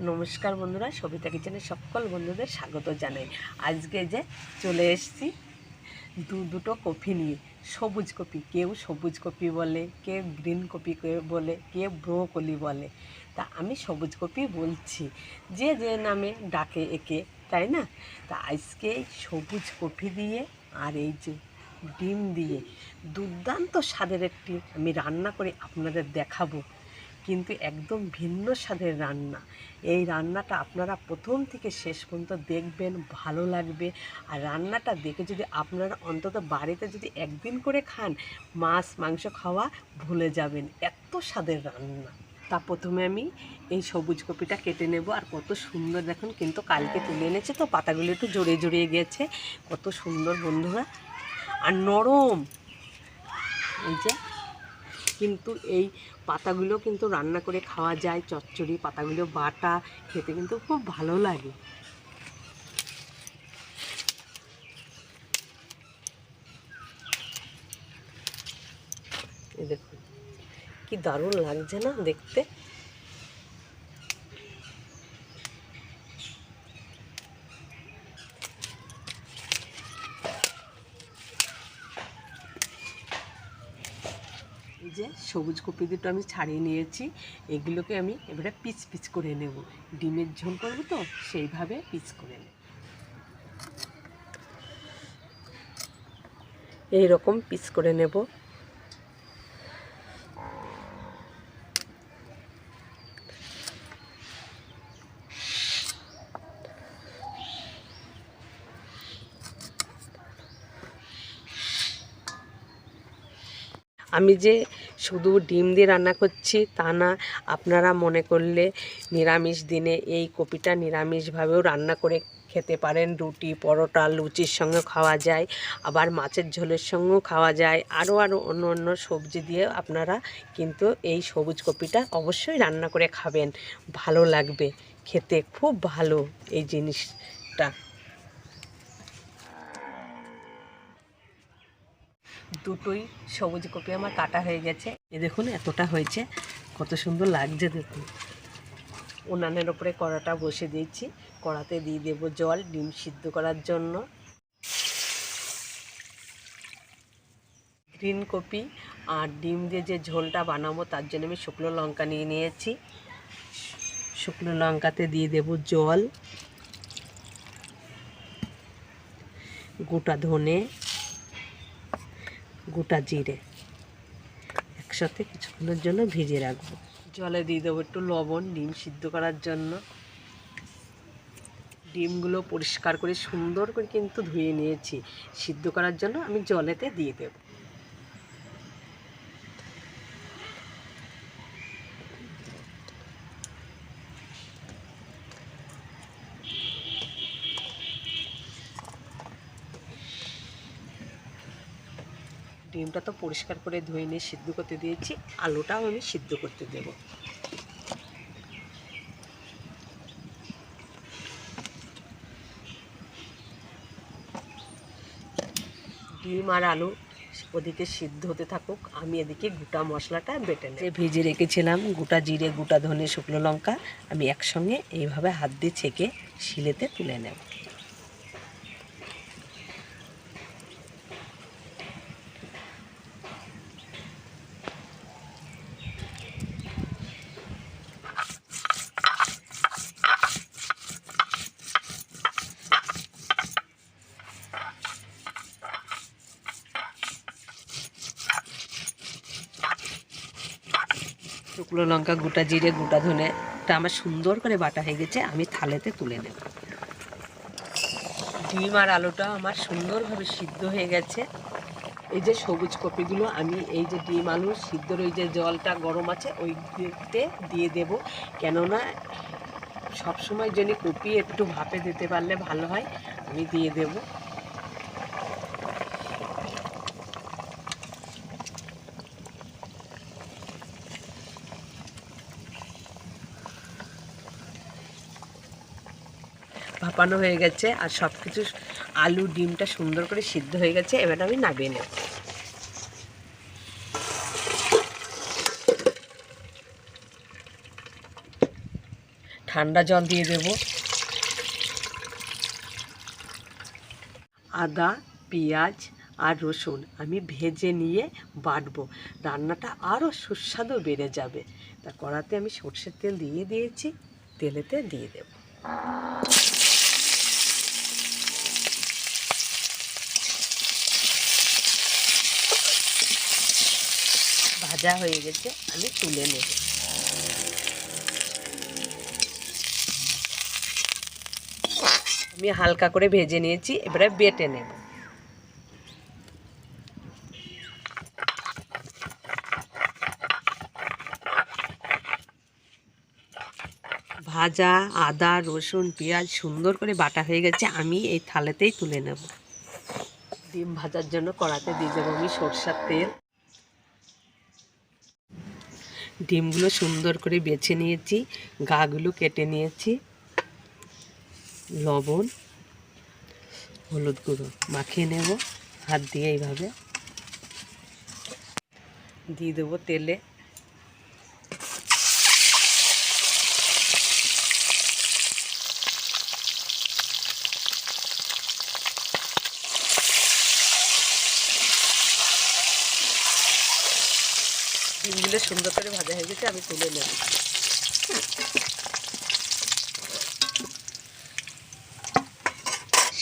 নমস্কার বন্ধুরা, সবিতা কিচেনের সকল বন্ধুদের স্বাগত জানাই। আজকে যে চলে এসেছি দুটো কপি নিয়ে। সবুজ কপি, কেউ সবুজ কপি বলে, কেউ গ্রিন কপি বলে, কেউ ব্রোকলি বলে। তা আমি সবুজ কপি বলছি, যে যে নামে ডাকে একে, তাই না? তা আজকে সবুজ কপি দিয়ে আর এই যে ডিম দিয়ে দুর্দান্ত স্বাদের একটি আমি রান্না করে আপনাদের দেখাবো, কিন্তু একদম ভিন্ন স্বাদের রান্না। এই রান্নাটা আপনারা প্রথম থেকে শেষ পর্যন্ত দেখবেন, ভালো লাগবে। আর রান্নাটা দেখে যদি আপনারা অন্তত বাড়িতে যদি একদিন করে খান, মাছ মাংস খাওয়া ভুলে যাবেন, এত স্বাদের রান্না। তা প্রথমে আমি এই সবুজ কপিটা কেটে নেব। আর কত সুন্দর দেখুন, কিন্তু কালকে তুলে এনেছে তো পাতাগুলো একটু জড়িয়ে জড়িয়ে গেছে, কত সুন্দর বন্ধুরা, আর নরম। এই যে, কিন্তু এই পাতাগুলো কিন্তু রান্না করে খাওয়া যায়, চচ্চড়ি পাতাগুলো বাটা খেতে কিন্তু খুব ভালো লাগে। এই দেখুন কি দারুণ লাগছে না দেখতে। এই যে সবুজ কপি দুটো আমি ছাড়িয়ে নিয়েছি, এগুলোকে আমি এবারে পিচ পিচ করে নেব। ডিমের ঝোল করবো তো, সেইভাবে পিচ করে নেব। এইরকম পিচ করে নেব। আমি যে শুধু ডিম দিয়ে রান্না করছি তা না, আপনারা মনে করলে নিরামিষ দিনে এই কপিটা নিরামিষভাবেও রান্না করে খেতে পারেন। রুটি, পরোটা, লুচির সঙ্গে খাওয়া যায়, আবার মাছের ঝোলের সঙ্গেও খাওয়া যায়। আরও অন্য অন্য সবজি দিয়ে আপনারা কিন্তু এই সবুজ কপিটা অবশ্যই রান্না করে খাবেন, ভালো লাগবে খেতে, খুব ভালো এই জিনিসটা। দুটোই সবুজ কপি আমার কাটা হয়ে গেছে। এ দেখুন এতটা হয়েছে, কত সুন্দর লাগছে দেখুন। উনানের ওপরে কড়াটা বসে দিয়েছি, কড়াতে দিয়ে দেবো জল ডিম সিদ্ধ করার জন্য। গ্রিন কপি আর ডিম দিয়ে যে ঝোলটা বানাবো তার জন্য আমি শুকনো লঙ্কা নিয়ে নিয়েছি। শুকনো লঙ্কাতে দিয়ে দেবো জল, গোটা ধনে, গোটা জিরে একসাথে কিছুক্ষণের জন্য ভিজিয়ে রাখবো। জলে দিয়ে দেবো একটু লবণ ডিম সিদ্ধ করার জন্য। ডিমগুলো পরিষ্কার করে সুন্দর করে কিন্তু ধুয়ে নিয়েছি, সিদ্ধ করার জন্য আমি জলেতে দিয়ে দেব। ডিমটা তো পরিষ্কার করে ধুয়ে নিয়ে সিদ্ধ করতে দিয়েছি, আলুটাও আমি সিদ্ধ করতে দেব। ডিম আর আলু ওদিকে সিদ্ধ হতে থাকুক, আমি এদিকে গোটা মশলাটা বেটে নেব। ভেজে রেখেছিলাম গোটা জিরে, গোটা ধনে, শুকনো লঙ্কা, আমি একসঙ্গে এইভাবে হাত দিয়ে ছেঁকে শিলেতে তুলে নেব। শুকনো লঙ্কা, গোটা জিরে, গোটা ধনেটা আমার সুন্দর করে বাটা হয়ে গেছে, আমি থালেতে তুলে নেব। ডিম আর আলুটা আমার সুন্দরভাবে সিদ্ধ হয়ে গেছে। এই যে সবুজ কপিগুলো আমি এই যে ডিম আলু সিদ্ধর ওই যে জলটা গরম আছে ওইতে দিয়ে দেব, কেননা সবসময় যদি কপি একটু ভাপে দিতে পারলে ভালো হয়, আমি দিয়ে দেব। ভাপানো হয়ে গেছে আর সব কিছু, আলু ডিমটা সুন্দর করে সিদ্ধ হয়ে গেছে, এবার আমি নামিয়ে নেব। ঠান্ডা জল দিয়ে দেব। আদা, পেঁয়াজ আর রসুন আমি ভেজে নিয়ে বাটবো, রান্নাটা আরও সুস্বাদু বেড়ে যাবে। তা কড়াতে আমি সর্ষের তেল দিয়ে দিয়েছি, তেলেতে দিয়ে দেব। ভাজা হয়ে গেছে, আমি তুলে নেব। আমি হালকা করে ভেজে নিয়েছি, এবারে বেটে নেব। ভাজা আদা রসুন পেঁয়াজ সুন্দর করে বাটা হয়ে গেছে, আমি এই থালাতেই তুলে নেব। ডিম ভাজার জন্য কড়াতে দিয়ে দেবো আমি সরষের তেল। ডিমগুলো সুন্দর করে বেছে নিয়েছি, গাগুলো কেটে নিয়েছি। লবণ হলুদ গুঁড়ো মাখিয়ে নেব হাত দিয়ে, এইভাবে দিয়ে দেবো তেলে। ডিমগুলো সুন্দর করে ভাজা হয়ে গেছে, আমি তুলে নেব।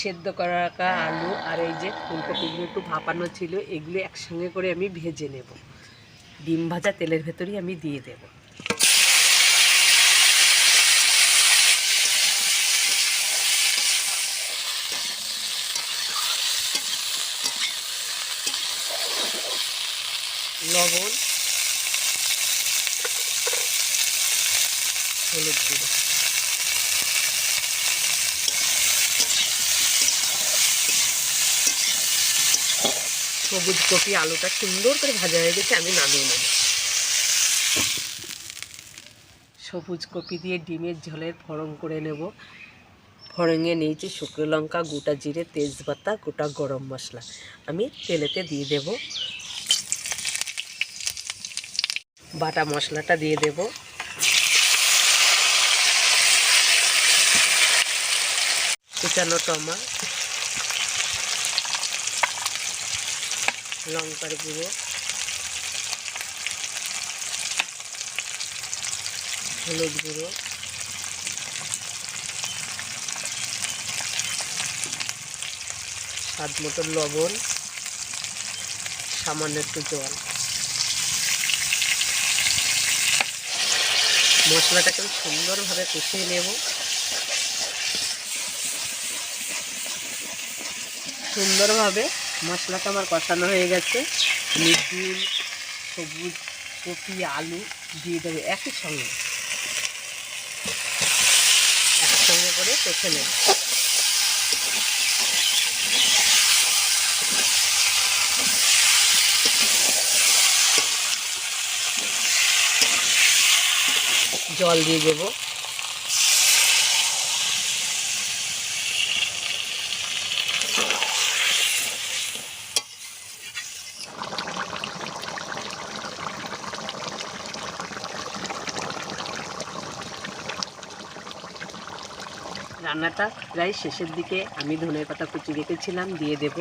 সেদ্ধ করা রাখা আলু আর এই যে ফুলকপিগুলো একটু ভাপানো ছিল, এগুলো একসঙ্গে করে আমি ভেজে নেব। ডিম ভাজা তেলের ভেতরেই আমি দিয়ে দেব। লবণ হলুদ গুঁড়ো সবুজ কপি আলুটা সুন্দর করে ভাজা হয়ে গেছে, আমি নামিয়ে নেব। সবুজ কপি দিয়ে ডিমের ঝোলের ফোড়ন করে নেব। ফোড়নে নিয়েছি শুকনো লঙ্কা, গোটা জিরে, তেজপাতা, গোটা গরম মশলা, আমি তেলেতে দিয়ে দেব। বাটা মশলাটা দিয়ে দেব। কুচানো টমাটো, লঙ্কার গুঁড়ো, হলুদ গুঁড়ো, স্বাদ মতো লবণ, সামান্য একটু জল। মশলাটাকে আমি সুন্দরভাবে কষিয়ে নেব। সুন্দরভাবে মশলাটা আমার কষানো হয়ে গেছে। ডিম সবুজ কপি আলু দিয়ে দেবে একসঙ্গে করে কষে নেব। জল দিয়ে দেব। রান্নাটা প্রায় শেষের দিকে, আমি ধনের পাতা কুচি রেখেছিলাম, দিয়ে দেব।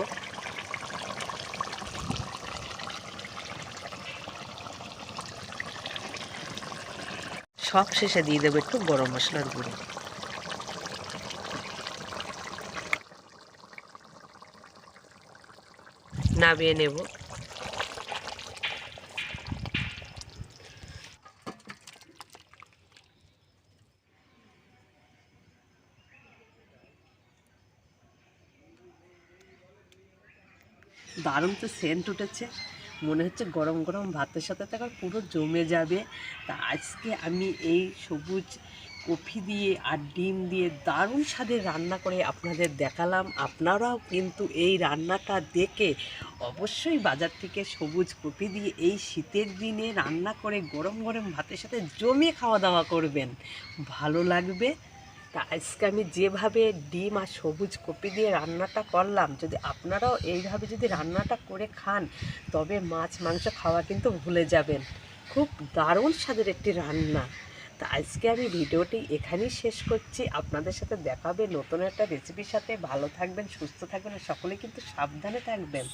সব শেষে দিয়ে দেবো একটু গরম মশলার গুঁড়ো। নামিয়ে নেব। দারুণ তো সেন্ট উঠেছে, মনে হচ্ছে গরম গরম ভাতের সাথে থাকার পুরো জমে যাবে। তা আজকে আমি এই সবুজ কফি দিয়ে আর ডিম দিয়ে দারুণ স্বাদের রান্না করে আপনাদের দেখালাম। আপনারাও কিন্তু এই রান্নাটা দেখে অবশ্যই বাজার থেকে সবুজ কফি দিয়ে এই শীতের দিনে রান্না করে গরম গরম ভাতের সাথে জমিয়ে খাওয়া দাওয়া করবেন, ভালো লাগবে। তা আজকে আমি যেভাবে ডিম আর সবুজ কপি দিয়ে রান্নাটা করলাম, যদি আপনারাও এইভাবে যদি রান্নাটা করে খান, তবে মাছ মাংস খাওয়া কিন্তু ভুলে যাবেন। খুব দারুণ স্বাদের একটি রান্না। তো আজকে আমি ভিডিওটি এখানেই শেষ করছি। আপনাদের সাথে দেখা হবে নতুন একটা রেসিপির সাথে। ভালো থাকবেন, সুস্থ থাকবেন, আর সকলে কিন্তু সাবধানে থাকবেন।